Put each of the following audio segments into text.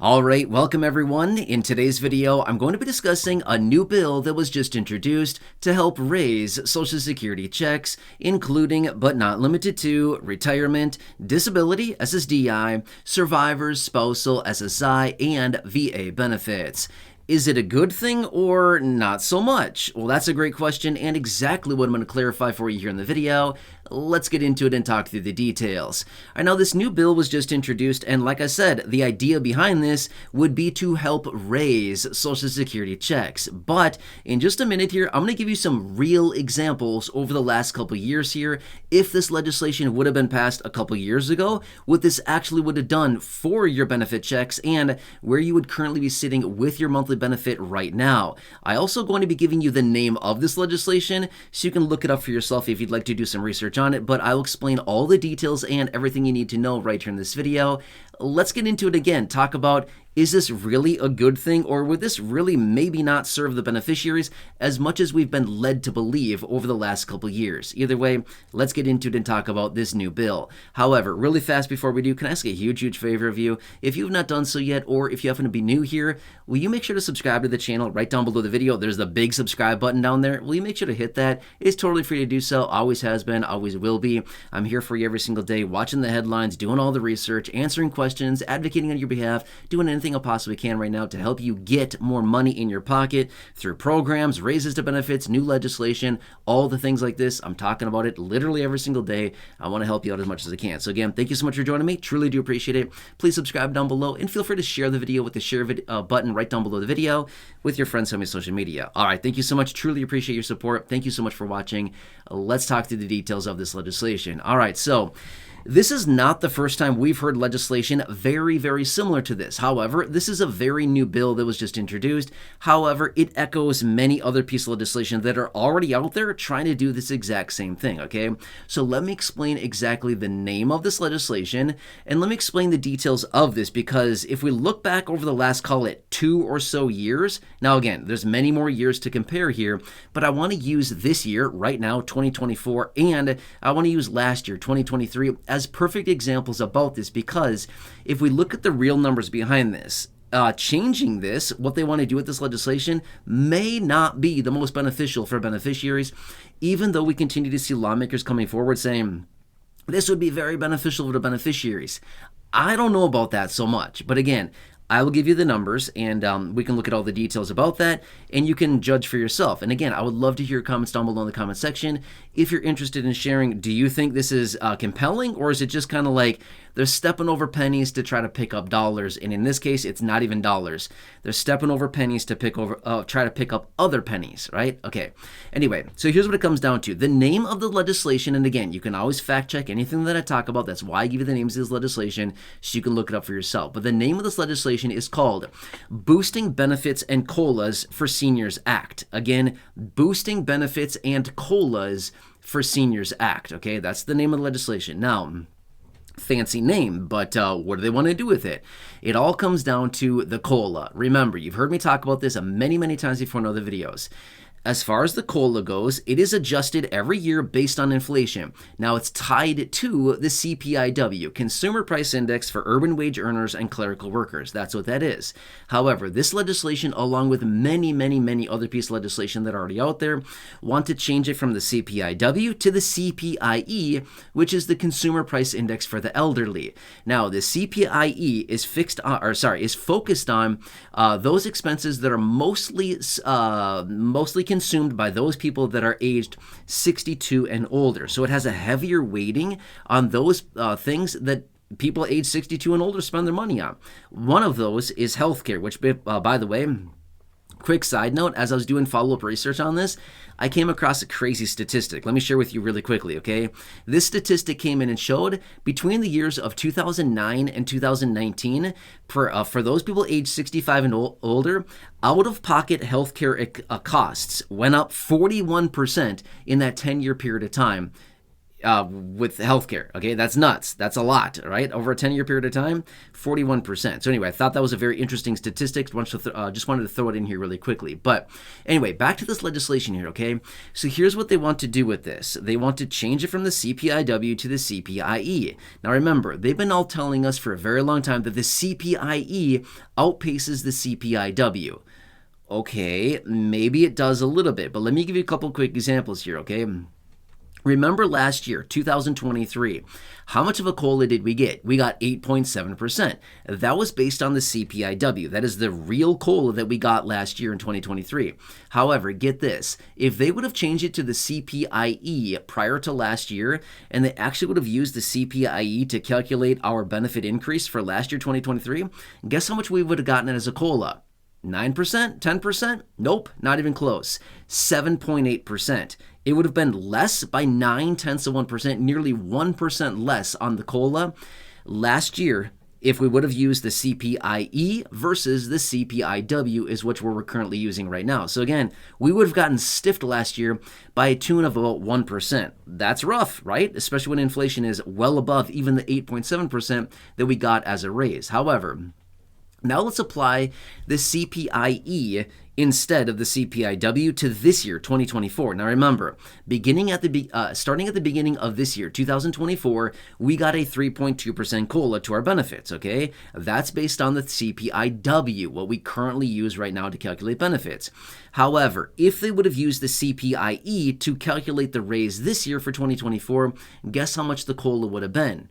Alright, welcome everyone. In today's video, I'm going to be discussing a new bill that was just introduced to help raise Social Security checks, including but not limited to retirement, disability, SSDI, survivors, spousal, SSI, and VA benefits. Is it a good thing or not so much? Well, that's a great question and exactly what I'm going to clarify for you here in the video. Let's get into it and talk through the details. I know this new bill was just introduced, and like I said, the idea behind this would be to help raise Social Security checks. But in just a minute here, I'm going to give you some real examples over the last couple years here. If this legislation would have been passed a couple years ago, what this actually would have done for your benefit checks and where you would currently be sitting with your monthly benefit right now. I also going to be giving you the name of this legislation so you can look it up for yourself if you'd like to do some research on it, but I'll explain all the details and everything you need to know right here in this video. Let's get into it again. Talk about, is this really a good thing, or would this really maybe not serve the beneficiaries as much as we've been led to believe over the last couple years? Either way, let's get into it and talk about this new bill. However, really fast before we do, can I ask a huge favor of you? If you've not done so yet, or if you happen to be new here, will you make sure to subscribe to the channel right down below the video? There's the big subscribe button down there. Will you make sure to hit that? It's totally free to do so. Always has been, always will be. I'm here for you every single day, watching the headlines, doing all the research, answering questions, advocating on your behalf, doing anything I possibly can right now to help you get more money in your pocket through programs, raises to benefits, new legislation, all the things like this. I'm talking about it literally every single day. I want to help you out as much as I can. So again, thank you so much for joining me. Truly do appreciate it. Please subscribe down below and feel free to share the video with the share button right down below the video with your friends on your social media. All right, thank you so much. Truly appreciate your support. Thank you so much for watching. Let's talk through the details of this legislation. All right, so this is not the first time we've heard legislation very similar to this. However, this is a very new bill that was just introduced. However, it echoes many other pieces of legislation that are already out there trying to do this exact same thing, okay? So let me explain exactly the name of this legislation, and let me explain the details of this, because if we look back over the last, call it 2 or so years, now again, there's many more years to compare here, but I want to use this year, right now, 2024, and I want to use last year, 2023, as perfect examples about this, because if we look at the real numbers behind this, changing this, what they want to do with this legislation, may not be the most beneficial for beneficiaries, even though we continue to see lawmakers coming forward saying this would be very beneficial for the beneficiaries. I don't know about that so much, but again, I will give you the numbers, and we can look at all the details about that, and you can judge for yourself. And again, I would love to hear your comments down below in the comment section. If you're interested in sharing, do you think this is compelling, or is it just kind of like they're stepping over pennies to try to pick up dollars? And in this case, it's not even dollars. They're stepping over pennies to try to pick up other pennies, right? Okay. Anyway, so here's what it comes down to. The name of the legislation, and again, you can always fact check anything that I talk about. That's why I give you the names of this legislation, so you can look it up for yourself. But the name of this legislation is called Boosting Benefits and COLAs for Seniors Act. Again, Boosting Benefits and COLAs for Seniors Act. Okay, that's the name of the legislation. Now, fancy name, but what do they want to do with it? It all comes down to the COLA. Remember, you've heard me talk about this many times before in other videos. As far as the COLA goes, it is adjusted every year based on inflation. Now, it's tied to the CPI-W, Consumer Price Index for urban wage earners and clerical workers. That's what that is. However, this legislation, along with many other pieces of legislation that are already out there, want to change it from the CPI-W to the CPI-E, which is the Consumer Price Index for the elderly. Now, the CPI-E is focused on those expenses that are mostly consumed by those people that are aged 62 and older. So it has a heavier weighting on those things that people age 62 and older spend their money on. One of those is healthcare, which, by the way, quick side note, as I was doing follow-up research on this, I came across a crazy statistic. Let me share with you really quickly, okay? This statistic came in and showed between the years of 2009 and 2019, for those people aged 65 and older, out-of-pocket healthcare costs went up 41% in that 10-year period of time. with healthcare. Okay, that's nuts. That's a lot, right? Over a 10-year period of time, 41%. So anyway, I thought that was a very interesting statistic. Just wanted to throw it in here really quickly. But anyway, back to this legislation here, okay? So here's what they want to do with this. They want to change it from the CPI-W to the CPI-E. Now remember, they've been all telling us for a very long time that the CPI-E outpaces the CPI-W. Okay, maybe it does a little bit, but let me give you a couple quick examples here, okay? Remember last year, 2023, how much of a COLA did we get? We got 8.7%. That was based on the CPI-W. That is the real COLA that we got last year in 2023. However, get this. If they would have changed it to the CPI-E prior to last year, and they actually would have used the CPI-E to calculate our benefit increase for last year, 2023, guess how much we would have gotten as a COLA? 9%? 10%? Nope, not even close. 7.8%. It would have been less by 0.9%, nearly 1% less on the COLA last year if we would have used the CPI-E versus the CPI-W is what we're currently using right now. So again, we would have gotten stiffed last year by a tune of about 1%. That's rough, right? Especially when inflation is well above even the 8.7% that we got as a raise. However, now let's apply the CPI-E instead of the CPI-W to this year, 2024. Now remember, starting at the beginning of this year, 2024, we got a 3.2% COLA to our benefits, okay? That's based on the CPI-W, what we currently use right now to calculate benefits. However, if they would have used the CPI-E to calculate the raise this year for 2024, guess how much the COLA would have been?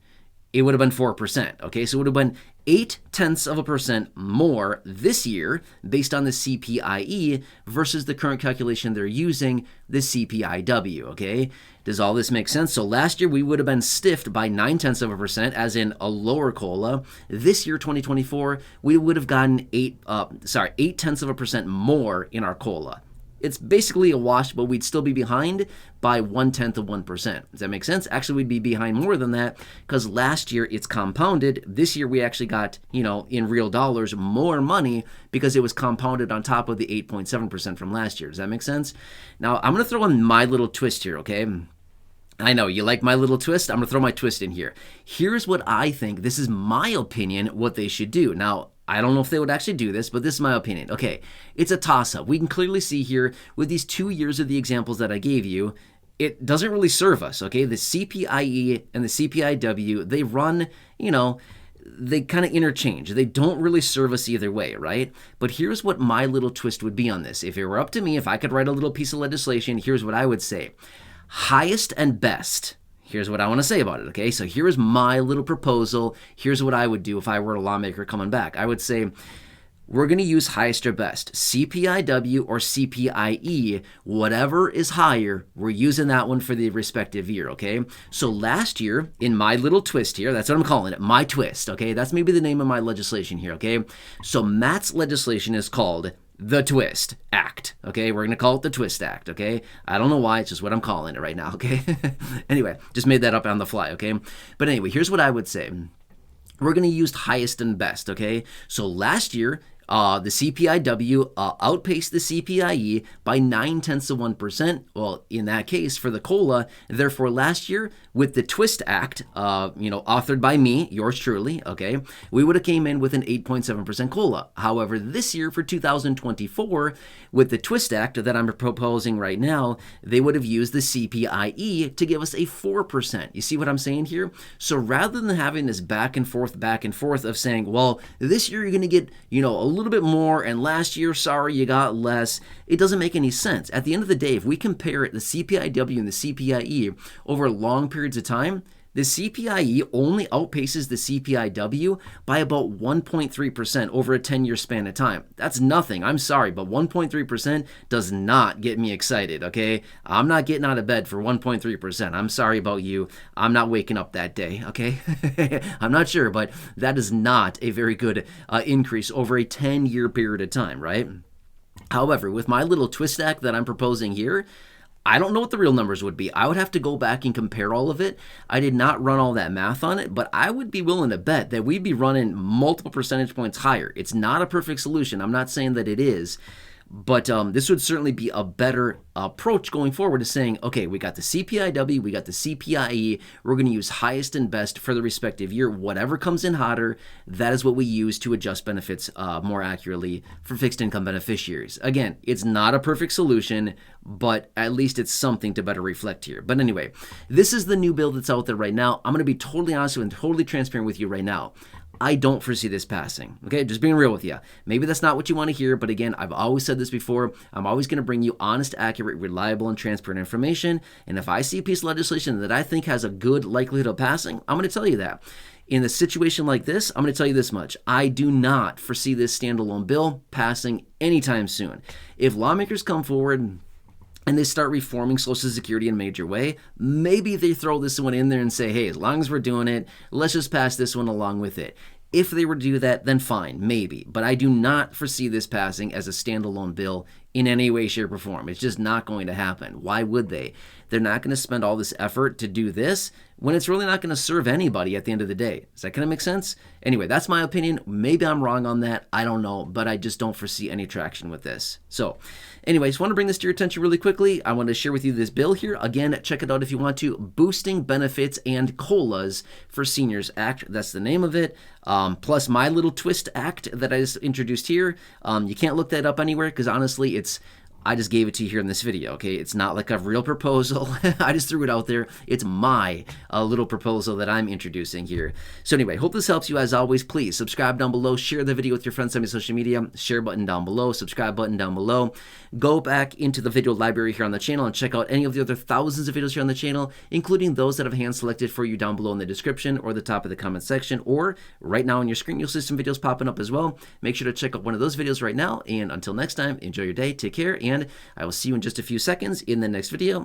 It would have been 4%, okay? So it would have been 0.8% more this year based on the CPI-E versus the current calculation they're using, the CPI-W, okay? Does all this make sense? So last year we would have been stiffed by 0.9%, as in a lower COLA. This year, 2024, we would have gotten 0.8% more in our COLA. It's basically a wash, but we'd still be behind by 0.1%. Does that make sense? Actually, we'd be behind more than that because last year it's compounded. This year we actually got, in real dollars, more money because it was compounded on top of the 8.7% from last year. Does that make sense? Now, I'm going to throw in my little twist here, okay? I know, you like my little twist? I'm going to throw my twist in here. Here's what I think. This is my opinion, what they should do. Now, I don't know if they would actually do this, but this is my opinion. Okay, it's a toss-up. We can clearly see here with these 2 years of the examples that I gave you, it doesn't really serve us, okay? The CPI-E and the CPI-W, they run, they kind of interchange. They don't really serve us either way, right? But here's what my little twist would be on this. If it were up to me, if I could write a little piece of legislation, here's what I would say. Highest and best. Here's what I want to say about it, okay? So here's my little proposal. Here's what I would do if I were a lawmaker coming back. I would say, we're going to use highest or best. CPI-W or CPI-E, whatever is higher, we're using that one for the respective year, okay? So last year, in my little twist here, that's what I'm calling it, my twist, okay? That's maybe the name of my legislation here, okay? So Matt's legislation is called the Twist Act, okay? We're going to call it the Twist Act, okay? I don't know why, it's just what I'm calling it right now, okay? Anyway, just made that up on the fly, okay? But anyway, here's what I would say. We're going to use highest and best, okay? So last year, the CPI-W outpaced the CPI-E by 0.9%. Well, in that case, for the COLA, therefore last year, with the Twist Act, authored by me, yours truly, okay, we would have came in with an 8.7% COLA. However, this year for 2024, with the Twist Act that I'm proposing right now, they would have used the CPI-E to give us a 4%. You see what I'm saying here? So rather than having this back and forth of saying, well, this year you're going to get, a little bit more, and last year, sorry, you got less. It doesn't make any sense. At the end of the day, if we compare the CPI-W and the CPI-E over long periods of time, the CPI-E only outpaces the CPI-W by about 1.3% over a 10-year span of time. That's nothing. I'm sorry, but 1.3% does not get me excited, okay? I'm not getting out of bed for 1.3%. I'm sorry about you. I'm not waking up that day, okay? I'm not sure, but that is not a very good increase over a 10-year period of time, right? However, with my little twist act that I'm proposing here, I don't know what the real numbers would be. I would have to go back and compare all of it. I did not run all that math on it, but I would be willing to bet that we'd be running multiple percentage points higher. It's not a perfect solution. I'm not saying that it is. But this would certainly be a better approach going forward to saying, okay, we got the CPI-W, we got the CPI-E, we're going to use highest and best for the respective year. Whatever comes in hotter, that is what we use to adjust benefits more accurately for fixed income beneficiaries. Again, it's not a perfect solution, but at least it's something to better reflect here. But anyway, this is the new bill that's out there right now. I'm going to be totally honest and totally transparent with you right now. I don't foresee this passing. Okay, just being real with you. Maybe that's not what you want to hear, but again, I've always said this before. I'm always going to bring you honest, accurate, reliable, and transparent information. And if I see a piece of legislation that I think has a good likelihood of passing, I'm going to tell you that. In a situation like this, I'm going to tell you this much. I do not foresee this standalone bill passing anytime soon. If lawmakers come forward and they start reforming Social Security in a major way, maybe they throw this one in there and say, hey, as long as we're doing it, let's just pass this one along with it. If they were to do that, then fine, maybe. But I do not foresee this passing as a standalone bill in any way, shape, or form. It's just not going to happen. Why would they? They're not going to spend all this effort to do this when it's really not going to serve anybody at the end of the day. Does that kind of make sense? Anyway, that's my opinion. Maybe I'm wrong on that. I don't know, but I just don't foresee any traction with this. So anyway, I just want to bring this to your attention really quickly. I want to share with you this bill here. Again, check it out if you want to. Boosting Benefits and COLAs for Seniors Act. That's the name of it. Plus my little twist act that I just introduced here. You can't look that up anywhere because honestly, I just gave it to you here in this video, okay? It's not like a real proposal. I just threw it out there. It's my little proposal that I'm introducing here. So anyway, hope this helps you. As always, please subscribe down below. Share the video with your friends on your social media. Share button down below. Subscribe button down below. Go back into the video library here on the channel and check out any of the other thousands of videos here on the channel, including those that I've hand-selected for you down below in the description or the top of the comment section, or right now on your screen, you'll see some videos popping up as well. Make sure to check out one of those videos right now. And until next time, enjoy your day. Take care. And I will see you in just a few seconds in the next video.